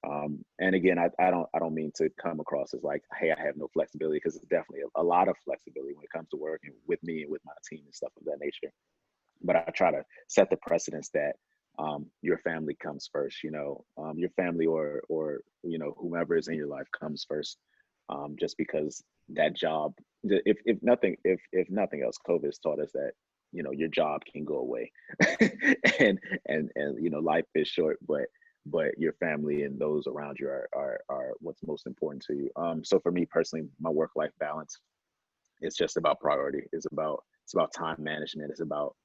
And again, I don't mean to come across as like, hey, I have no flexibility, because it's definitely a lot of flexibility when it comes to working with me and with my team and stuff of that nature. But I try to set the precedence that your family comes first. Your family or whomever is in your life comes first. Just because that job, if nothing else, COVID has taught us that your job can go away, and life is short, but your family and those around you are what's most important to you. So for me personally, my work-life balance, it's just about priority. It's about time management. It's about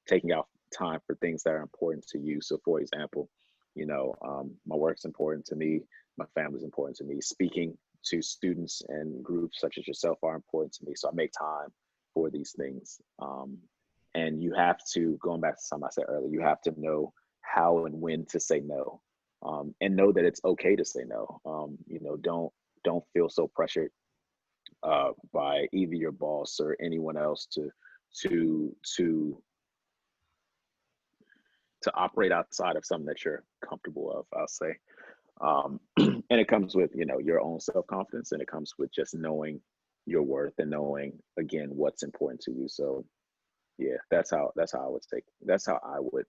taking out time for things that are important to you. So for example, my work's important to me, my family's important to me, speaking to students and groups such as yourself are important to me. So I make time for these things. And you have to, going back to something I said earlier, you have to know how and when to say no, and know that it's okay to say no. Don't feel so pressured by either your boss or anyone else to operate outside of something that you're comfortable of, I'll say. And it comes with your own self-confidence, and it comes with just knowing your worth and knowing, again, what's important to you. So yeah, that's how I would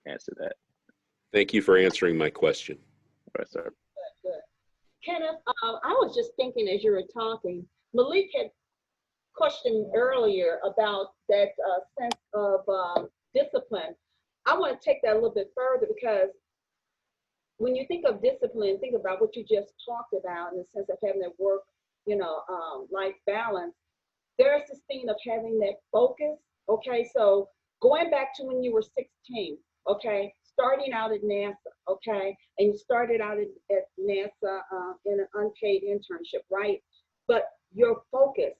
answer that. Thank you for answering my question. Right, sir. Good. Kenneth, I was just thinking as you were talking, Malik had questioned earlier about that sense of discipline. I want to take that a little bit further, because when you think of discipline, think about what you just talked about in the sense of having that work, life balance. There's this thing of having that focus. Okay, so going back to when you were 16, okay, starting out at NASA, okay, and you started out at NASA in an unpaid internship, right? But your focus,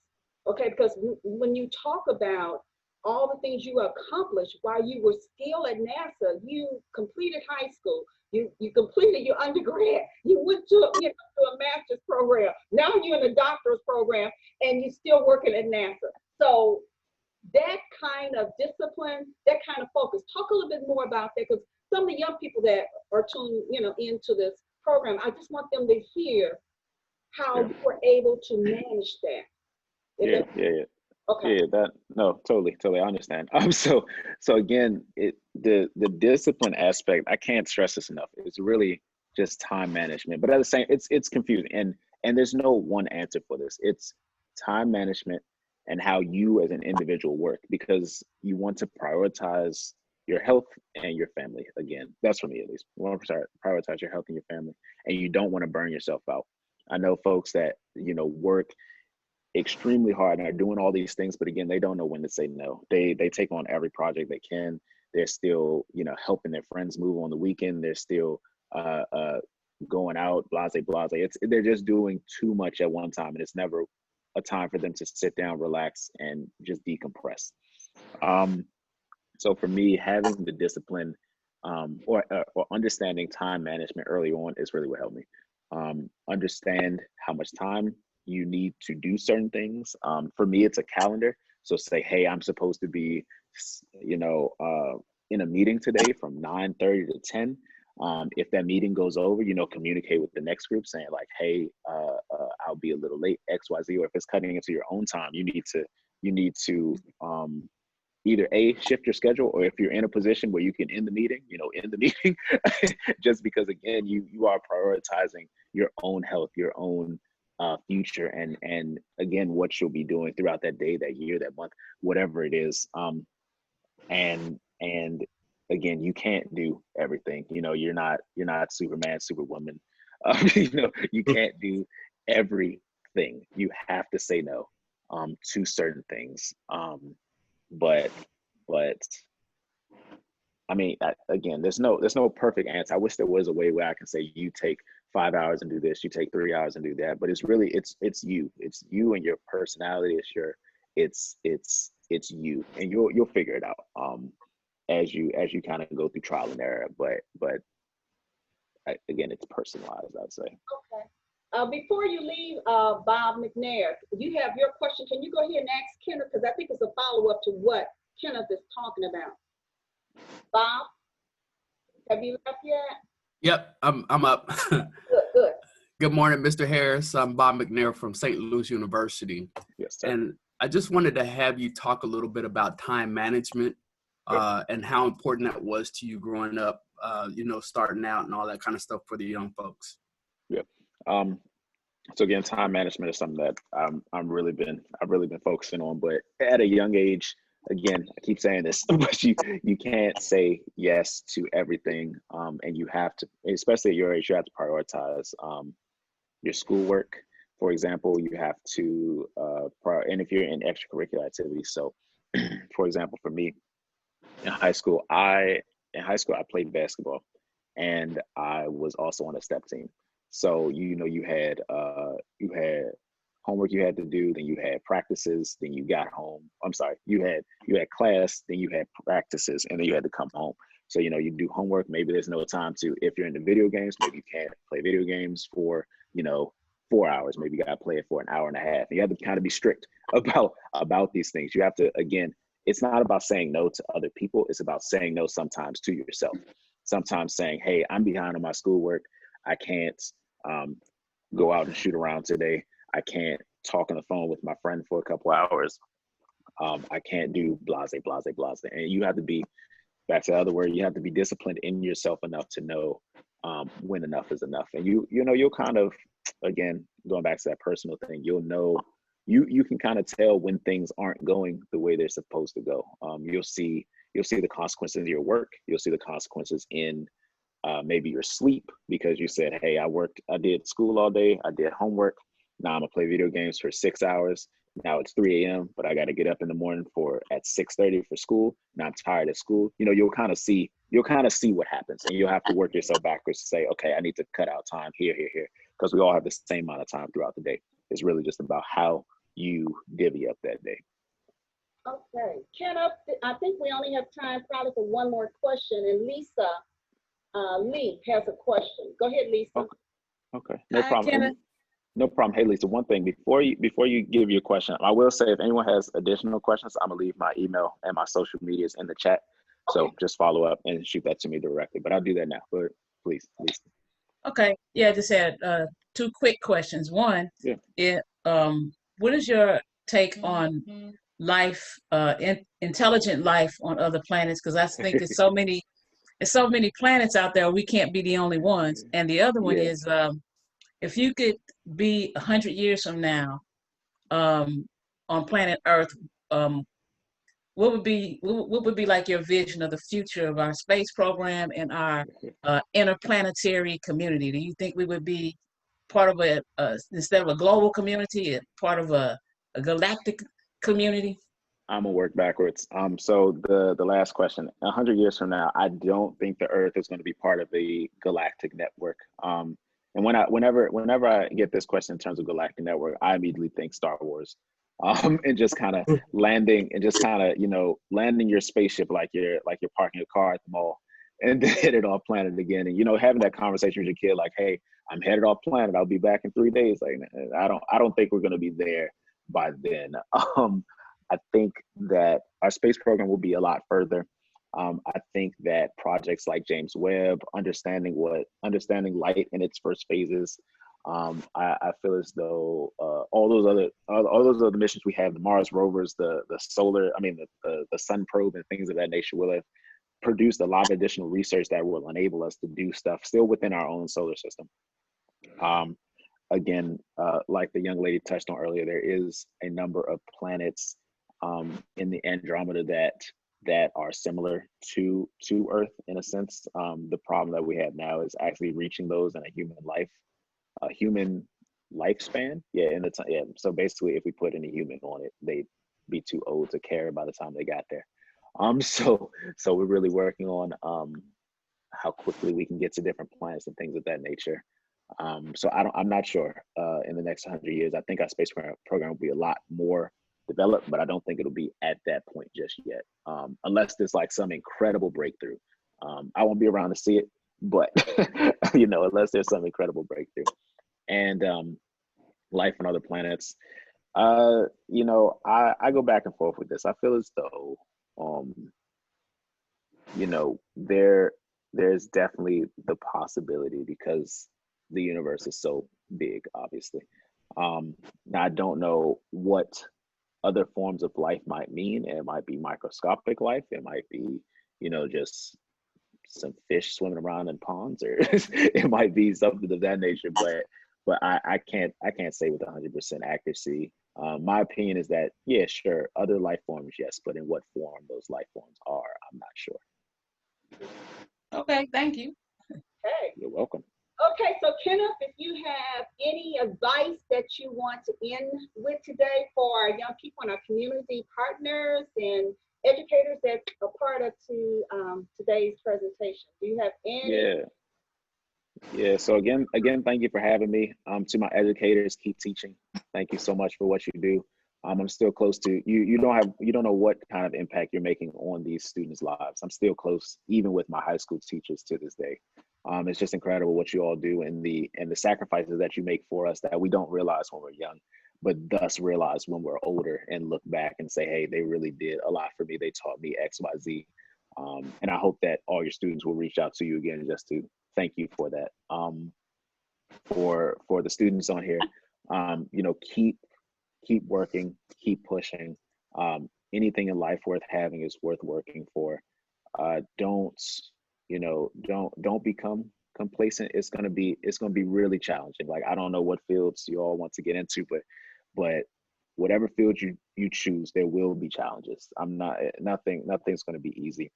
okay, because when you talk about all the things you accomplished while you were still at NASA, you completed high school, you completed your undergrad, you went to to a master's program, now you're in a doctorate program, and you're still working at NASA. So that kind of discipline, that kind of focus, talk a little bit more about that, because some of the young people that are tuned into this program, I just want them to hear how you were able to manage that. Yeah. Okay. Yeah, totally. I understand. So again, the discipline aspect, I can't stress this enough. It's really just time management, but at the same, it's confusing, and there's no one answer for this. It's time management and how you as an individual work, because you want to prioritize your health and your family. Again, that's for me at least. You want to prioritize your health and your family, and you don't want to burn yourself out. I know folks that work extremely hard and are doing all these things, but again, they don't know when to say no. They take on every project they can. They're still helping their friends move on the weekend. They're still going out, blase. They're just doing too much at one time, and it's never a time for them to sit down, relax, and just decompress. So for me, having the discipline or understanding time management early on is really what helped me. Understand how much time you need to do certain things. For me, it's a calendar. So say, hey, I'm supposed to be, in a meeting today from 9:30 to 10. If that meeting goes over, communicate with the next group saying like, hey, I'll be a little late, XYZ, or if it's cutting into your own time, you need to either shift your schedule, or if you're in a position where you can end the meeting, end the meeting, just because again, you are prioritizing your own health, your own future, and again, what you'll be doing throughout that day, that year, that month, whatever it is. And again, you can't do everything. You're not Superman, Superwoman. You can't do everything. You have to say no to certain things. But I mean, again, there's no perfect answer. I wish there was a way where I can say you take 5 hours and do this, you take 3 hours and do that. But it's really it's you and your personality. It's you, and you'll figure it out as you kind of go through trial and error. But again, it's personalized, I'd say. Okay. Before you leave, Bob McNair, you have your question. Can you go ahead and ask Kenneth, because I think it's a follow-up to what Kenneth is talking about. Bob, have you left yet? Yep, I'm up. Good, good. Good morning, Mr. Harris. I'm Bob McNair from St. Louis University. Yes, sir. And I just wanted to have you talk a little bit about time management and how important that was to you growing up, starting out and all that kind of stuff for the young folks. Yep. So again, time management is something that I've really been focusing on. But at a young age, again, I keep saying this, but you can't say yes to everything, and you have to, especially at your age, you have to prioritize your schoolwork. For example, you have to, and if you're in extracurricular activities. So, for example, for me, in high school, I played basketball, and I was also on a step team. So you had homework you had to do, then you had practices, then you got home. I'm sorry, you had class, then you had practices, and then you had to come home. So you do homework. Maybe there's no time to, if you're into video games, maybe you can't play video games for 4 hours. Maybe you got to play it for an hour and a half. You have to kind of be strict about these things. You have to, again, it's not about saying no to other people. It's about saying no sometimes to yourself. Sometimes saying, hey, I'm behind on my schoolwork. I can't go out and shoot around today. I can't talk on the phone with my friend for a couple hours. I can't do blase, blase, blase. And you have to be, back to the other word, you have to be disciplined in yourself enough to know when enough is enough. And you'll kind of, again, going back to that personal thing, you'll know, you can kind of tell when things aren't going the way they're supposed to go. You'll see the consequences in your work. You'll see the consequences in maybe your sleep, because you said, hey, I did school all day, I did homework, now I'm gonna play video games for 6 hours. Now it's 3 a.m., but I got to get up in the morning at 6:30 for school. Now I'm tired of school. You'll kind of see what happens, and you'll have to work yourself backwards to say, okay, I need to cut out time here, because we all have the same amount of time throughout the day. It's really just about how you divvy up that day. Okay, Kenneth, I think we only have time probably for one more question, and Lisa Lee has a question. Go ahead, Lisa. Okay. No problem. No problem. Hey, Lisa, one thing before you give your question, I will say if anyone has additional questions, I'm gonna leave my email and my social medias in the chat. So just follow up and shoot that to me directly. But I'll do that now. But please, Lisa. Okay. Yeah, I just had two quick questions. One, what is your take on life, intelligent life on other planets? Because I think there's so many planets out there, we can't be the only ones. And the other one is, if you could be 100 years from now on planet Earth, what would be like your vision of the future of our space program and our interplanetary community? Do you think we would be part of instead of a global community, part of a galactic community? I'm gonna work backwards. So the last question, 100 years from now, I don't think the Earth is going to be part of the galactic network. And whenever I get this question in terms of galactic network, I immediately think Star Wars, and just kind of landing your spaceship like you're parking a car at the mall, and then headed off planet again, and having that conversation with your kid like, hey, I'm headed off planet, I'll be back in 3 days. Like, I don't think we're going to be there by then. I think that our space program will be a lot further. I think that projects like James Webb, understanding light in its first phases, I feel as though all those other missions we have, the Mars rovers, the Sun probe, and things of that nature, will have produced a lot of additional research that will enable us to do stuff still within our own solar system. Again, like the young lady touched on earlier, there is a number of planets in the Andromeda that are similar to Earth in a sense. The problem that we have now is actually reaching those in a human lifespan. So basically, if we put any human on it, they'd be too old to care by the time they got there. So we're really working on how quickly we can get to different planets and things of that nature. So I'm not sure in the next 100 years. I think our space program will be a lot more developed, but I don't think it'll be at that point just yet, unless there's like some incredible breakthrough. I won't be around to see it, but unless there's some incredible breakthrough. And life on other planets, I go back and forth with this. I feel as though there's definitely the possibility because the universe is so big, obviously. Now I don't know what other forms of life might mean. It might be microscopic life. It might be, you know, just some fish swimming around in ponds, or it might be something of that nature. But I can't say with 100% accuracy. My opinion is that, yeah, sure, other life forms, yes, but in what form those life forms are, I'm not sure. Okay, thank you. Okay. You're welcome. Okay, so Kenneth, if you have any advice that you want to end with today for our young people and our community partners and educators that are part of today's presentation, do you have any? Yeah. So again, thank you for having me. To my educators, keep teaching. Thank you so much for what you do. I'm still close to you. You don't know what kind of impact you're making on these students' lives. I'm still close, even with my high school teachers to this day. It's just incredible what you all do and the sacrifices that you make for us that we don't realize when we're young, but thus realize when we're older and look back and say, hey, they really did a lot for me. They taught me X, Y, Z. And I hope that all your students will reach out to you again just to thank you for that. For the students on here, you know, keep working, keep pushing. Anything in life worth having is worth working for. Don't become complacent. It's gonna be really challenging. Like, I don't know what fields you all want to get into, but whatever field you choose, there will be challenges. Nothing's gonna be easy.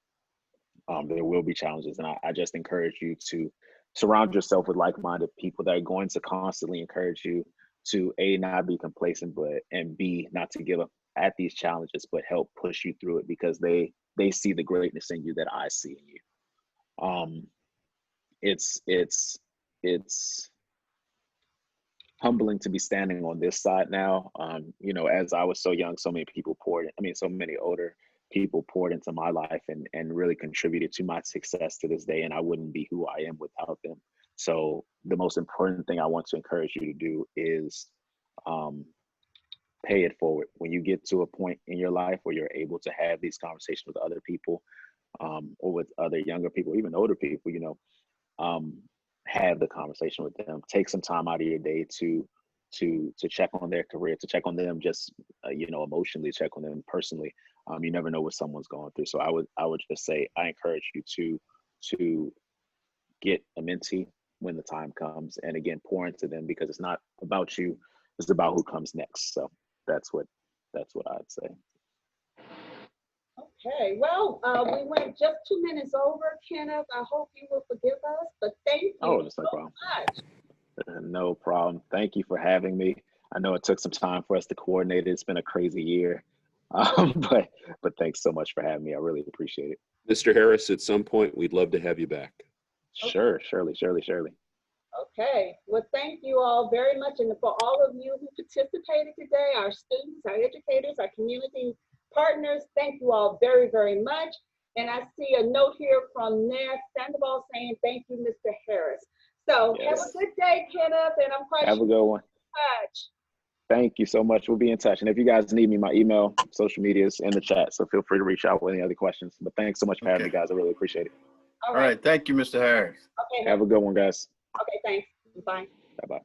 There will be challenges, and I just encourage you to surround yourself with like-minded people that are going to constantly encourage you to A, not be complacent, and B, not to give up at these challenges, but help push you through it, because they see the greatness in you that I see in you. It's humbling to be standing on this side now. You know, as I was so young, so many people so many older people poured into my life and really contributed to my success to this day, and I wouldn't be who I am without them. So the most important thing I want to encourage you to do is pay it forward. When you get to a point in your life where you're able to have these conversations with other people, or with other younger people, even older people, you know, have the conversation with them. Take some time out of your day to check on their career, to check on them just you know, emotionally, check on them personally. You never know what someone's going through. So I would just say, I encourage you to get a mentee when the time comes, and again, pour into them, because it's not about you, it's about who comes next. So that's what I'd say. Okay, well, we went just 2 minutes over, Kenneth. I hope you will forgive us, but thank you That's no so problem. much. No problem. Thank you for having me. I know it took some time for us to coordinate it. It's been a crazy year, but thanks so much for having me. I really appreciate it. Mr. Harris, at some point, we'd love to have you back. Sure, surely. Okay, well, thank you all very much. And for all of you who participated today, our students, our educators, our community partners, thank you all very, very much. And I see a note here from Ness Sandoval saying, thank you, Mr. Harris. So yes. Have a good day, Kenneth, and I'm quite have a good one. Thank you so much. We'll be in touch. And if you guys need me, my email, social media is in the chat. So feel free to reach out with any other questions. But thanks so much for having me, guys. I really appreciate it. All right. Thank you, Mr. Harris. Okay. Have a good one, guys. Okay, thanks. Bye. Bye-bye.